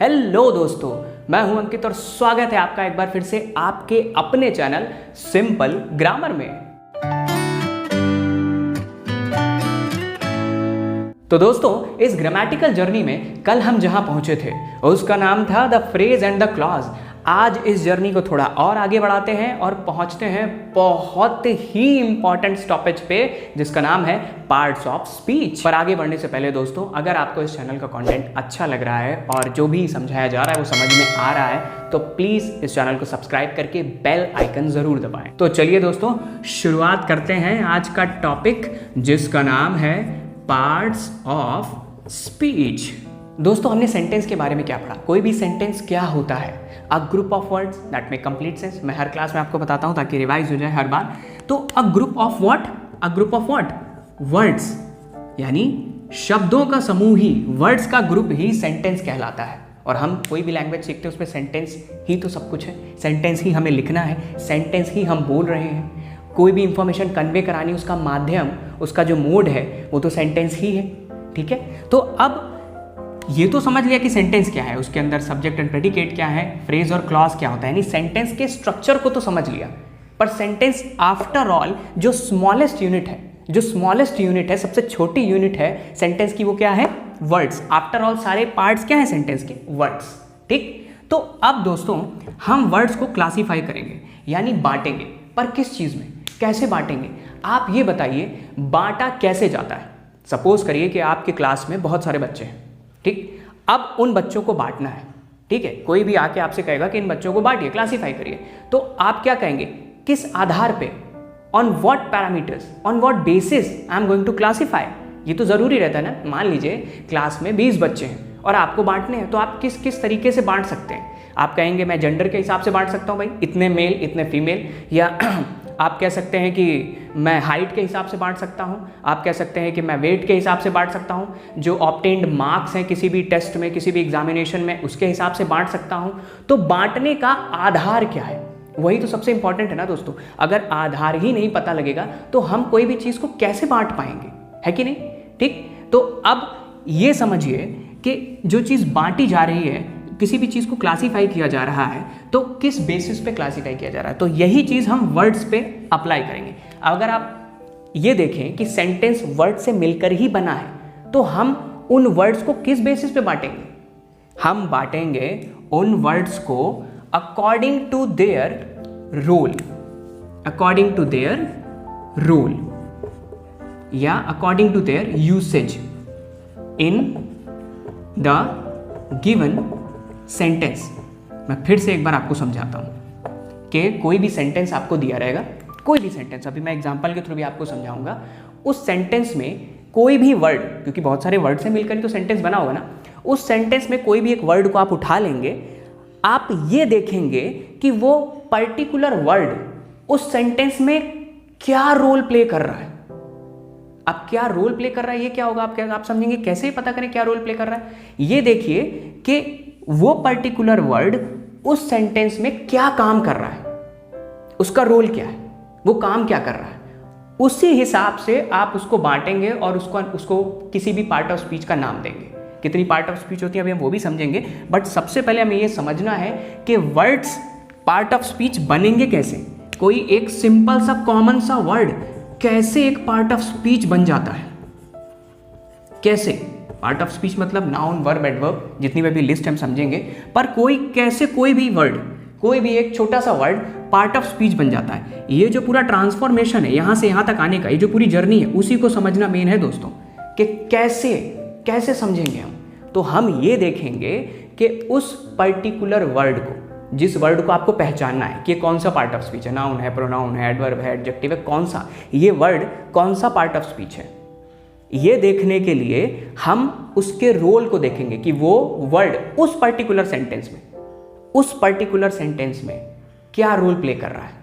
Hello दोस्तों, मैं हूं अंकित और स्वागत है आपका एक बार फिर से आपके अपने चैनल सिंपल ग्रामर में। तो दोस्तों, इस ग्रामेटिकल जर्नी में कल हम जहां पहुंचे थे उसका नाम था the phrase and the clause. आज इस जर्नी को थोड़ा और आगे बढ़ाते हैं और पहुंचते हैं बहुत ही इंपॉर्टेंट स्टॉपेज पे जिसका नाम है पार्ट्स ऑफ स्पीच। पर आगे बढ़ने से पहले दोस्तों, अगर आपको इस चैनल का कंटेंट अच्छा लग रहा है और जो भी समझाया जा रहा है वो समझ में आ रहा है तो प्लीज इस चैनल को सब्सक्राइब करके बेल आइकन जरूर दबाएं। तो चलिए दोस्तों, शुरुआत करते हैं आज का टॉपिक जिसका नाम है पार्ट्स ऑफ स्पीच। दोस्तों, हमने सेंटेंस के बारे में क्या पढ़ा? कोई भी सेंटेंस क्या होता है? A group of words that make complete sense. मैं हर क्लास में आपको बताता हूं ताकि रिवाइज हो जाए हर बार। तो a group of what? A group of what? Words, यानी शब्दों का समूह ही, वर्ड्स का ग्रुप ही सेंटेंस कहलाता है। और हम कोई भी लैंग्वेज सीखते हैं उसमें सेंटेंस ही तो सब कुछ है। सेंटेंस ही हमें लिखना है, सेंटेंस ही हम बोल रहे हैं। कोई भी इंफॉर्मेशन कन्वे करानी, उसका माध्यम, उसका जो मोड है वो तो सेंटेंस ही है। ठीक है, तो अब ये तो समझ लिया कि सेंटेंस क्या है, उसके अंदर सब्जेक्ट एंड प्रेडिकेट क्या है, फ्रेज और क्लॉज क्या होता है, यानी सेंटेंस के स्ट्रक्चर को तो समझ लिया। पर सेंटेंस आफ्टर ऑल जो स्मॉलेस्ट यूनिट है, सबसे छोटी यूनिट है सेंटेंस की, वो क्या है? वर्ड्स। आफ्टर ऑल सारे पार्ट्स क्या है सेंटेंस के? वर्ड्स। ठीक, तो अब दोस्तों हम वर्ड्स को क्लासीफाई करेंगे, यानी बांटेंगे। पर किस चीज में, कैसे बांटेंगे? आप ये बताइए, बांटा कैसे जाता है? सपोज करिए कि आपके क्लास में बहुत सारे बच्चे हैं। ठीक, अब उन बच्चों को बांटना है। ठीक है, कोई भी आके आपसे कहेगा कि इन बच्चों को बांटिए, क्लासीफाई करिए, तो आप क्या कहेंगे? किस आधार पे? On what parameters, on what basis I am going to classify? ये तो जरूरी रहता है ना। मान लीजिए क्लास में 20 बच्चे हैं और आपको बांटने हैं, तो आप किस किस तरीके से बांट सकते हैं? आप कहेंगे मैं जेंडर के हिसाब से बांट सकता हूँ, भाई इतने मेल इतने फीमेल, या आप कह सकते हैं कि मैं हाइट के हिसाब से बांट सकता हूं, आप कह सकते हैं कि मैं वेट के हिसाब से बांट सकता हूं, जो ऑब्टेन्ड मार्क्स हैं किसी भी टेस्ट में, किसी भी एग्जामिनेशन में, उसके हिसाब से बांट सकता हूं। तो बांटने का आधार क्या है, वही तो सबसे इंपॉर्टेंट है ना दोस्तों। अगर आधार ही नहीं पता लगेगा तो हम कोई भी चीज को कैसे बांट पाएंगे, है कि नहीं? ठीक, तो अब ये समझिए कि जो चीज बांटी जा रही है, किसी भी चीज़ को क्लासीफाई किया जा रहा है, तो किस बेसिस पे क्लासीफाई किया जा रहा है, तो यही चीज़ हम वर्ड्स पे अप्लाई करेंगे। अगर आप ये देखें कि सेंटेंस वर्ड से मिलकर ही बना है, तो हम उन वर्ड्स को किस बेसिस पे बांटेंगे? हम बांटेंगे उन वर्ड्स को according to their role, according to their role, या according to their usage in the given sentence. मैं फिर से एक बार आपको समझाता हूं कि कोई भी सेंटेंस आपको दिया रहेगा, कोई भी सेंटेंस, अभी मैं एग्जांपल के थ्रू भी आपको समझाऊंगा। उस सेंटेंस में कोई भी वर्ड, क्योंकि बहुत सारे वर्ड से मिलकर ही तो सेंटेंस बना होगा ना, उस सेंटेंस में कोई भी एक वर्ड को आप उठा लेंगे, आप ये देखेंगे कि वो पर्टिकुलर वर्ड उस सेंटेंस में क्या रोल प्ले कर रहा है। अब क्या रोल प्ले कर रहा है, ये क्या होगा आप समझेंगे। कैसे पता करें क्या रोल प्ले कर रहा है? ये देखिए कि वो पर्टिकुलर वर्ड उस सेंटेंस में क्या काम कर रहा है, उसका रोल क्या है, वो काम क्या कर रहा है। उसी हिसाब से आप उसको बांटेंगे और उसको किसी भी पार्ट ऑफ स्पीच का नाम देंगे। कितनी पार्ट ऑफ स्पीच होती है अभी हम वो भी समझेंगे, बट सबसे पहले हमें ये समझना है कि वर्ड्स पार्ट ऑफ स्पीच बनेंगे कैसे। कोई एक सिंपल सा कॉमन सा वर्ड कैसे एक पार्ट ऑफ स्पीच बन जाता है, कैसे? पार्ट ऑफ स्पीच मतलब नाउन, वर्ब, एडवर्ब, जितनी भी लिस्ट हम समझेंगे, पर कोई भी वर्ड, कोई भी एक छोटा सा वर्ड पार्ट ऑफ स्पीच बन जाता है। ये जो पूरा ट्रांसफॉर्मेशन है यहां से यहां तक आने का, ये जो पूरी जर्नी है, उसी को समझना मेन है दोस्तों, कि कैसे समझेंगे हम। तो हम ये देखेंगे कि उस पर्टिकुलर वर्ड को, जिस वर्ड को आपको पहचानना है कि कौन सा पार्ट ऑफ स्पीच है, नाउन है, प्रोनाउन है, एडवर्ब है, एडजेक्टिव है, कौन सा, ये वर्ड कौन सा पार्ट ऑफ स्पीच है, ये देखने के लिए हम उसके रोल को देखेंगे कि वो वर्ड उस पर्टिकुलर सेंटेंस में क्या रोल प्ले कर रहा है,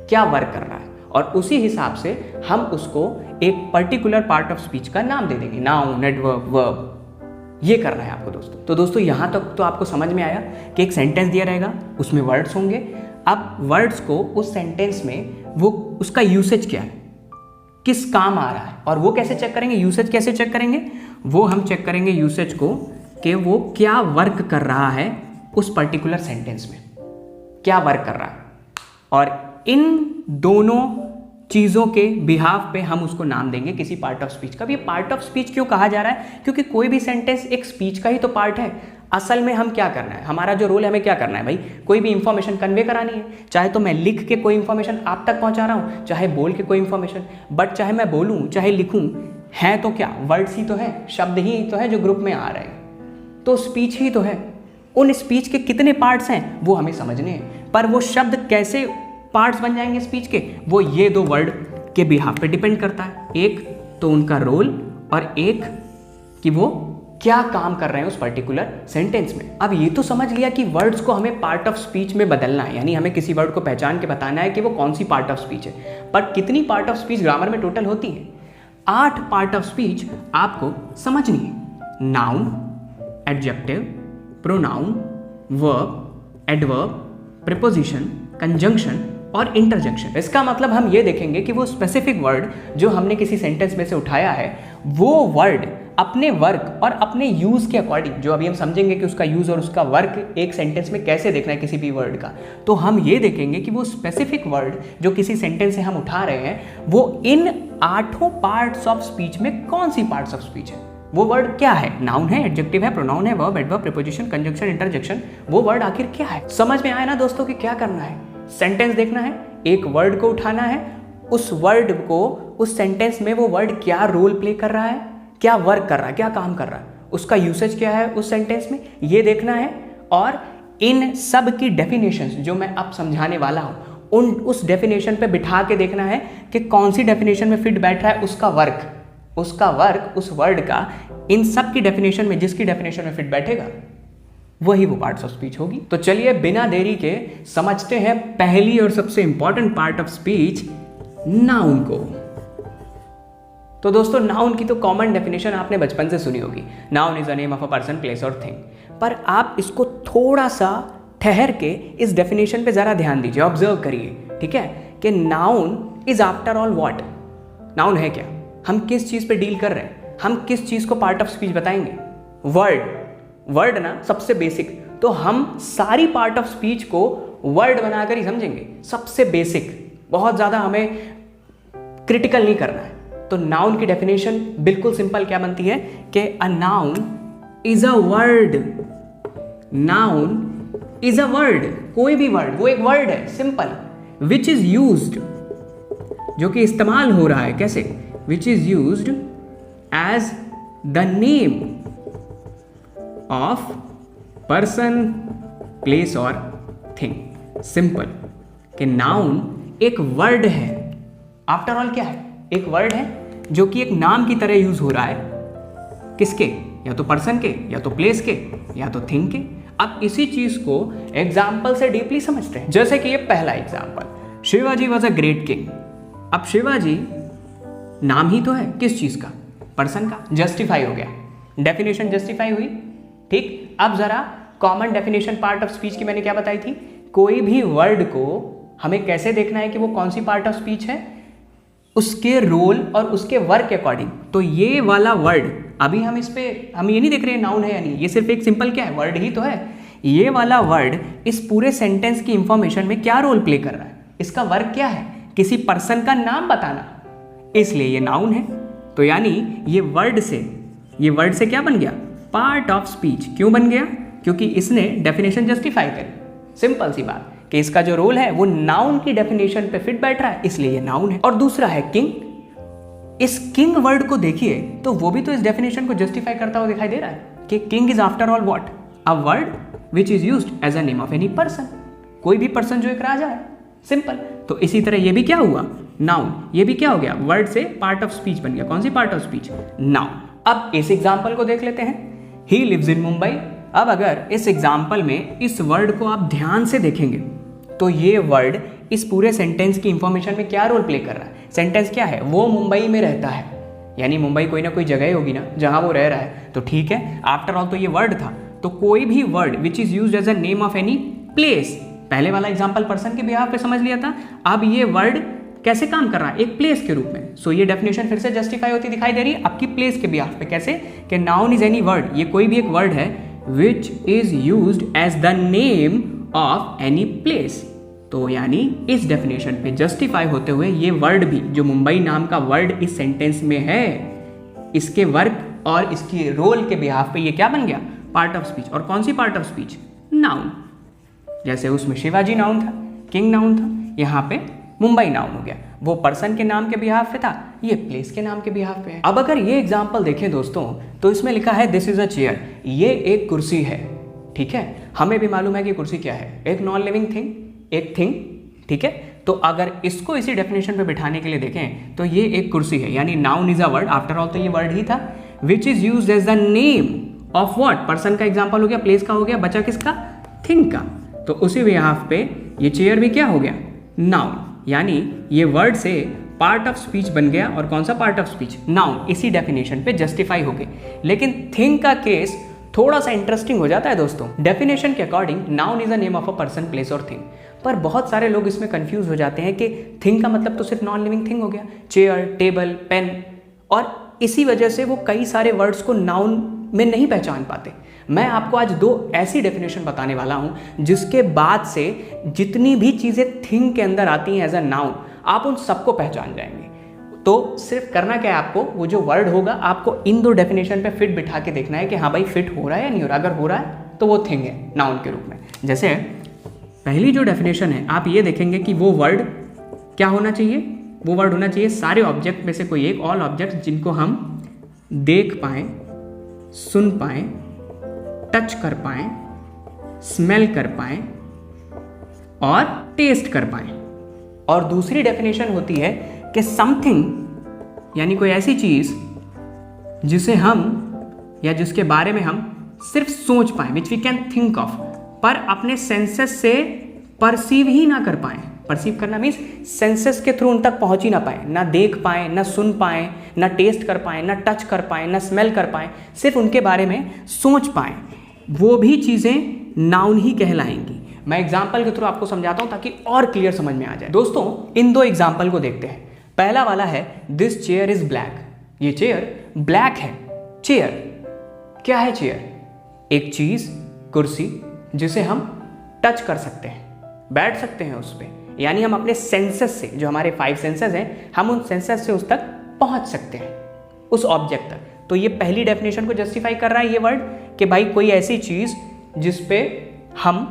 क्या वर्क कर रहा है, और उसी हिसाब से हम उसको एक पर्टिकुलर पार्ट ऑफ स्पीच का नाम दे देंगे, नाउन, एडवर्ब, वर्ब। ये करना है आपको दोस्तों। तो दोस्तों यहां तक तो आपको समझ में आया कि एक सेंटेंस दिया रहेगा, उसमें वर्ड्स होंगे। अब वर्ड्स को उस सेंटेंस में वो उसका यूसेज क्या है, किस काम आ रहा है, और वो कैसे चेक करेंगे, यूसेज कैसे चेक करेंगे? वो हम चेक करेंगे यूसेज को कि वो क्या वर्क कर रहा है उस पर्टिकुलर सेंटेंस में, क्या वर्क कर रहा है, और इन दोनों चीज़ों के बिहाफ पे हम उसको नाम देंगे किसी पार्ट ऑफ स्पीच का। अब ये पार्ट ऑफ स्पीच क्यों कहा जा रहा है? क्योंकि कोई भी सेंटेंस एक स्पीच का ही तो पार्ट है। असल में हम क्या करना है, हमारा जो रोल है, हमें क्या करना है भाई, कोई भी इंफॉर्मेशन कन्वे करानी है। चाहे तो मैं लिख के कोई इंफॉर्मेशन आप तक पहुंचा रहा हूं, चाहे बोल के कोई इंफॉर्मेशन, बट चाहे मैं बोलूं चाहे लिखूं, है तो क्या, वर्ड्स ही तो है, शब्द ही तो है जो ग्रुप में आ रहे हैं, तो स्पीच ही तो है। उन स्पीच के कितने पार्ट्स हैं वो हमें समझने हैं, पर वो शब्द कैसे पार्ट्स बन जाएंगे स्पीच के, वो ये दो वर्ड के बिहाफ पे डिपेंड करता है। एक तो उनका रोल और एक कि वो क्या काम कर रहे हैं उस पर्टिकुलर सेंटेंस में। अब ये तो समझ लिया कि वर्ड्स को हमें पार्ट ऑफ स्पीच में बदलना है, यानी हमें किसी वर्ड को पहचान के बताना है कि वो कौन सी पार्ट ऑफ स्पीच है। पर कितनी पार्ट ऑफ स्पीच ग्रामर में टोटल होती है? 8 पार्ट ऑफ स्पीच आपको समझनी है। Noun, adjective, pronoun, verb, adverb, preposition, conjunction और इंटरजेक्शन। इसका मतलब हम ये देखेंगे कि वो स्पेसिफिक वर्ड जो हमने किसी सेंटेंस में से उठाया है, वो वर्ड अपने वर्क और अपने यूज के अकॉर्डिंग, जो अभी हम समझेंगे कि उसका यूज और उसका वर्क एक सेंटेंस में कैसे देखना है किसी भी वर्ड का, तो हम ये देखेंगे कि वो स्पेसिफिक वर्ड जो किसी सेंटेंस से हम उठा रहे हैं, वो इन 8 पार्ट्स ऑफ स्पीच में कौन सी पार्ट्स ऑफ स्पीच है, वो वर्ड क्या है। नाउन है, एडजेक्टिव है, प्रोनाउन है, verb, adverb, preposition, conjunction, interjection, वो वर्ड आखिर क्या है। समझ में आया ना दोस्तों कि क्या करना है? सेंटेंस देखना है, एक वर्ड को उठाना है, उस वर्ड को, उस सेंटेंस में वो वर्ड क्या रोल प्ले कर रहा है, क्या वर्क कर रहा है, क्या काम कर रहा है, उसका यूसेज क्या है उस सेंटेंस में, ये देखना है। और इन सब की डेफिनेशंस जो मैं अब समझाने वाला हूं, उस डेफिनेशन पे बिठा के देखना है कि कौन सी डेफिनेशन में फिट बैठ रहा है उसका वर्क उस वर्ड का इन सब की डेफिनेशन में, जिसकी डेफिनेशन में फिट बैठेगा वही वो पार्ट्स ऑफ स्पीच होगी। तो चलिए बिना देरी के समझते हैं पहली और सबसे important part of speech, noun को। तो दोस्तों, नाउन की तो कॉमन डेफिनेशन आपने बचपन से सुनी होगी, noun is a name of a person, place और थिंग। पर आप इसको थोड़ा सा ठहर के इस डेफिनेशन पे जरा ध्यान दीजिए, ऑब्जर्व करिए, ठीक है, कि noun is after all what. Noun है क्या, हम किस चीज पे डील कर रहे हैं, हम किस चीज को पार्ट ऑफ स्पीच बताएंगे? वर्ड ना, सबसे बेसिक। तो हम सारी पार्ट ऑफ स्पीच को वर्ड बनाकर ही समझेंगे, सबसे बेसिक, बहुत ज्यादा हमें क्रिटिकल नहीं करना है। तो नाउन की डेफिनेशन बिल्कुल सिंपल क्या बनती है कि a noun is a word. Noun is a word, कोई भी वर्ड, वो एक वर्ड है, सिंपल, विच इज यूज्ड, जो कि इस्तेमाल हो रहा है, कैसे, which is used as the name of person, place और थिंग। सिंपल कि नाउन एक वर्ड है, आफ्टर ऑल क्या है, एक वर्ड है जो कि एक नाम की तरह यूज हो रहा है, किसके, या तो पर्सन के, या तो प्लेस के, या तो थिंग के। अब इसी चीज को एग्जाम्पल से डीपली समझते हैं। जैसे कि ये पहला example, Shivaji was a great king. अब शिवाजी नाम ही तो है, किस चीज का, पर्सन का, जस्टिफाई हो गया, डेफिनेशन जस्टिफाई हुई, ठीक। अब जरा common definition part of speech की मैंने क्या बताई थी, कोई भी वर्ड को हमें कैसे देखना है कि वो कौन सी पार्ट ऑफ स्पीच है, उसके रोल और उसके वर्क के अकॉर्डिंग। तो ये वाला वर्ड, अभी हम इस पे हम ये नहीं देख रहे हैं नाउन है या नहीं, ये सिर्फ एक सिंपल क्या है, वर्ड ही तो है। ये वाला वर्ड इस पूरे सेंटेंस की इंफॉर्मेशन में क्या रोल प्ले कर रहा है, इसका वर्क क्या है, किसी पर्सन का नाम बताना, इसलिए ये नाउन है। तो यानी ये वर्ड से क्या बन गया, पार्ट ऑफ स्पीच। क्यों बन गया, क्योंकि इसने डेफिनेशन जस्टिफाई करी, सिंपल सी बात, कि इसका जो रोल है वो नाउन की डेफिनेशन पे फिट बैठ रहा है, इसलिए ये नाउन है। और दूसरा है किंग। इस किंग वर्ड को देखिए तो वो भी तो इस डेफिनेशन को जस्टिफाई करता हुआ दिखाई दे रहा है कि king is after all what, a word which is used as a name of any person, कोई भी पर्सन जो एक राजा है, सिंपल। तो इसी तरह ये भी क्या हुआ, नाउन, ये भी क्या हो गया, वर्ड से पार्ट ऑफ स्पीच बन गया। कौन सी पार्ट ऑफ स्पीच, नाउन। अब इस एग्जाम्पल को देख लेते हैं, ही लिव्स इन मुंबई। अब अगर इस एग्जाम्पल में इस वर्ड को आप ध्यान से देखेंगे तो ये वर्ड इस पूरे सेंटेंस की इंफॉर्मेशन में क्या रोल प्ले कर रहा है। सेंटेंस क्या है, वो मुंबई में रहता है, यानी मुंबई कोई ना कोई जगह होगी ना जहां वो रह रहा है, तो ठीक है, आफ्टर ऑल तो ये वर्ड था। तो कोई भी word which is used as a name of any place, पहले वाला एग्जांपल पर्सन के बिहाफ पे समझ लिया था, अब ये वर्ड कैसे काम कर रहा है, एक प्लेस के रूप में। सो ये डेफिनेशन फिर से जस्टिफाई होती दिखाई दे रही है आपकी प्लेस के बिहाफ पे। कैसे कि नाउन इज एनी वर्ड, ये कोई भी एक वर्ड है which is used as the name of any place. तो यानी इस डेफिनेशन पे जस्टिफाई होते हुए ये वर्ड भी, जो मुंबई नाम का वर्ड इस सेंटेंस में है, इसके वर्क और इसकी रोल के बिहाफ पे ये क्या बन गया, पार्ट ऑफ स्पीच। और कौन सी पार्ट ऑफ स्पीच, नाउन। जैसे उसमें शिवाजी नाउन था, किंग नाउन था, यहाँ पे मुंबई नाउन हो गया। वो पर्सन के नाम के बिहाफ पे था, ये प्लेस के नाम के बिहाफ पे है। अब अगर ये एग्जांपल देखें दोस्तों, तो इसमें लिखा है दिस इज अ चेयर, ये एक कुर्सी है। ठीक है, हमें भी मालूम है कि कुर्सी क्या है, एक नॉन लिविंग थिंग, एक थिंग। ठीक है, तो अगर इसको इसी डेफिनेशन पे बिठाने के लिए देखें तो ये एक कुर्सी है, यानी noun is a word, after all तो ये वर्ड ही था, which is used as the name of what, person का एग्जांपल हो गया, प्लेस का हो गया, बचा किसका, थिंग का। तो उसी बिहाफ पे ये चेयर भी क्या हो गया, नाउन। यानी ये वर्ड से पार्ट ऑफ स्पीच बन गया। और कौन सा पार्ट ऑफ स्पीच, नाउन, इसी डेफिनेशन पे जस्टिफाई हो गए। लेकिन थिंग का केस थोड़ा सा इंटरेस्टिंग हो जाता है दोस्तों। डेफिनेशन के according noun is a name of a person, place और थिंग, पर बहुत सारे लोग इसमें कंफ्यूज हो जाते हैं कि थिंग का मतलब तो सिर्फ नॉन लिविंग थिंग हो गया, चेयर, टेबल, पेन, और इसी वजह से वो कई सारे वर्ड्स को नाउन में नहीं पहचान पाते। मैं आपको आज दो ऐसी डेफिनेशन बताने वाला हूं जिसके बाद से जितनी भी चीज़ें थिंग के अंदर आती हैं एज अ नाउन, आप उन सबको पहचान जाएंगे। तो सिर्फ करना क्या है आपको, वो जो वर्ड होगा आपको इन दो डेफिनेशन पे फिट बिठा के देखना है कि हाँ भाई फिट हो रहा है या नहीं हो रहा। अगर हो रहा है तो वो थिंग है नाउन के रूप में। जैसे पहली जो डेफिनेशन है, आप ये देखेंगे कि वो वर्ड क्या होना चाहिए, वो वर्ड होना चाहिए सारे ऑब्जेक्ट में से कोई एक, ऑल ऑब्जेक्ट जिनको हम देख पाएँ, सुन पाएँ, टच कर पाएँ, स्मेल कर पाएँ और टेस्ट कर पाएँ। और दूसरी डेफिनेशन होती है कि समथिंग, यानी कोई ऐसी चीज़ जिसे हम या जिसके बारे में हम सिर्फ सोच पाएँ, which we can think of, पर अपने सेंसेस से परसीव ही ना कर पाएँ। परसीव करना मीन्स सेंसेस के थ्रू उन तक पहुंच ही ना पाए, ना देख पाए, ना सुन पाए, ना टेस्ट कर पाए, ना टच कर पाए, ना स्मेल कर पाए, सिर्फ उनके बारे में सोच पाए, वो भी चीज़ें नाउन ही कहलाएंगी। मैं एग्जाम्पल के थ्रू आपको समझाता हूं ताकि और क्लियर समझ में आ जाए। दोस्तों इन दो एग्जाम्पल को देखते हैं। पहला वाला है दिस चेयर इज ब्लैक, ये चेयर ब्लैक है। चेयर क्या है, चेयर एक चीज़, कुर्सी, जिसे हम टच कर सकते हैं, बैठ सकते हैं उस पर, यानी हम अपने सेंसेस से, जो हमारे 5 सेंसेस हैं, हम उन सेंसेस से उस तक पहुंच सकते हैं, उस ऑब्जेक्ट तक। तो ये पहली डेफिनेशन को जस्टिफाई कर रहा है ये वर्ड कि भाई कोई ऐसी चीज़ जिस पे हम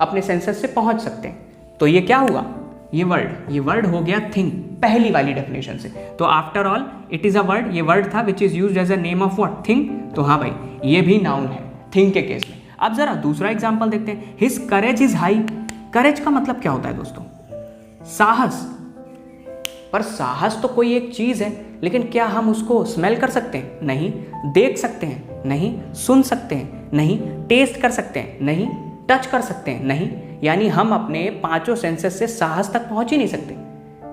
अपने सेंसेस से पहुंच सकते हैं। तो ये क्या हुआ, ये वर्ड हो गया थिंग, पहली वाली डेफिनेशन से। तो after all it is a word, ये वर्ड था which is used as a name of what, thing. तो हाँ भाई ये भी नाउन है थिंग के केस में। अब जरा दूसरा एग्जाम्पल देखते हैं। His courage is high. Courage का मतलब क्या होता है दोस्तों, साहस। पर साहस तो कोई एक चीज़ है, लेकिन क्या हम उसको स्मेल कर सकते हैं, नहीं। देख सकते हैं, नहीं। सुन सकते हैं, नहीं। टेस्ट कर सकते हैं, नहीं। टच कर सकते हैं, नहीं। यानी हम अपने 5 सेंसेस से साहस तक पहुंच ही नहीं सकते।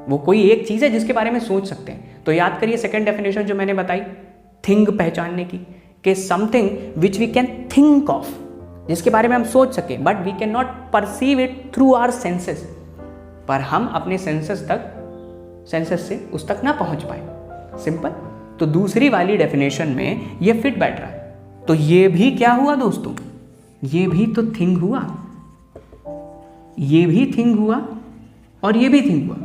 वो कोई एक चीज़ है जिसके बारे में सोच सकते हैं। तो याद करिए सेकंड डेफिनेशन जो मैंने बताई थिंग पहचानने की, कि something which we can think of, जिसके बारे में हम सोच सकें, but we can not perceive it through our senses, पर हम अपने सेंसेस से उस तक ना पहुंच पाए। सिंपल। तो दूसरी वाली डेफिनेशन में ये फिट बैठ रहा है। तो ये भी क्या हुआ दोस्तों, ये भी तो थिंग हुआ, ये भी थिंग हुआ और ये भी थिंग हुआ।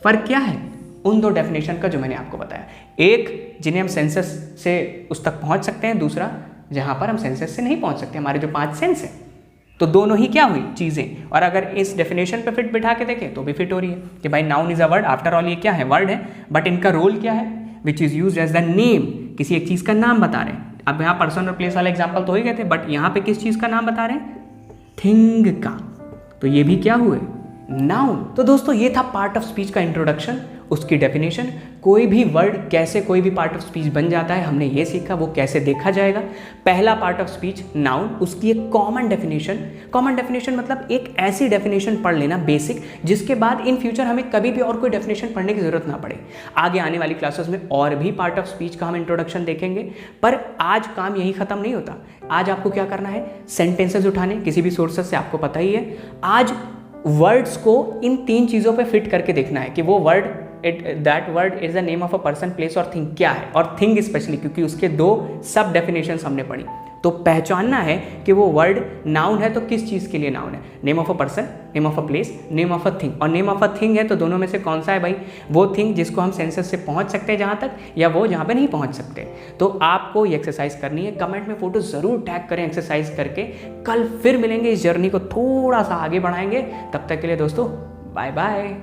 फर्क क्या है उन दो डेफिनेशन का जो मैंने आपको बताया, एक जिन्हें हम सेंसेस से उस तक पहुंच सकते हैं, दूसरा जहां पर हम सेंसेस से नहीं पहुंच सकते, हमारे जो 5 सेंस हैं। तो दोनों ही क्या हुई चीज़ें। और अगर इस डेफिनेशन पे फिट बिठा के देखें तो भी फिट हो रही है कि भाई noun is a word, after all ये क्या है, वर्ड है, बट इनका रोल क्या है, which is used as the name, किसी एक चीज़ का नाम बता रहे हैं। अब यहाँ पर्सन और प्लेस वाला एग्जाम्पल तो ही गए थे, बट यहाँ पे किस चीज़ का नाम बता रहे हैं, थिंग का। तो ये भी क्या हुए, नाउन। तो दोस्तों ये था पार्ट ऑफ स्पीच का इंट्रोडक्शन, उसकी डेफिनेशन, कोई भी वर्ड कैसे कोई भी पार्ट ऑफ स्पीच बन जाता है हमने ये सीखा, वो कैसे देखा जाएगा। पहला पार्ट ऑफ स्पीच नाउन, उसकी एक कॉमन डेफिनेशन मतलब एक ऐसी डेफिनेशन पढ़ लेना बेसिक, जिसके बाद इन फ्यूचर हमें कभी भी और कोई डेफिनेशन पढ़ने की जरूरत ना पड़े। आगे आने वाली क्लासेस में और भी पार्ट ऑफ स्पीच का हम इंट्रोडक्शन देखेंगे, पर आज काम यही खत्म नहीं होता। आज आपको क्या करना है, सेंटेंसेस उठाने किसी भी सोर्सेस से, आपको पता ही है। आज वर्ड्स को इन 3 चीज़ों पे फिट करके देखना है कि वो word that word is the name of a person, place और थिंग क्या है, और थिंग स्पेशली क्योंकि उसके 2 सब डेफिनेशंस हमने पढ़ी। तो पहचानना है कि वो वर्ड नाउन है तो किस चीज़ के लिए नाउन है, name of a person, name of a place, name of a thing. और नेम ऑफ अ थिंग है तो दोनों में से कौन सा है भाई, वो थिंग जिसको हम सेंसेस से पहुंच सकते हैं जहाँ तक, या वो जहाँ पे नहीं पहुंच सकते। तो आपको ये एक्सरसाइज करनी है, कमेंट में फोटो ज़रूर टैग करें एक्सरसाइज करके। कल फिर मिलेंगे, इस जर्नी को थोड़ा सा आगे बढ़ाएंगे। तब तक के लिए दोस्तों बाय बाय।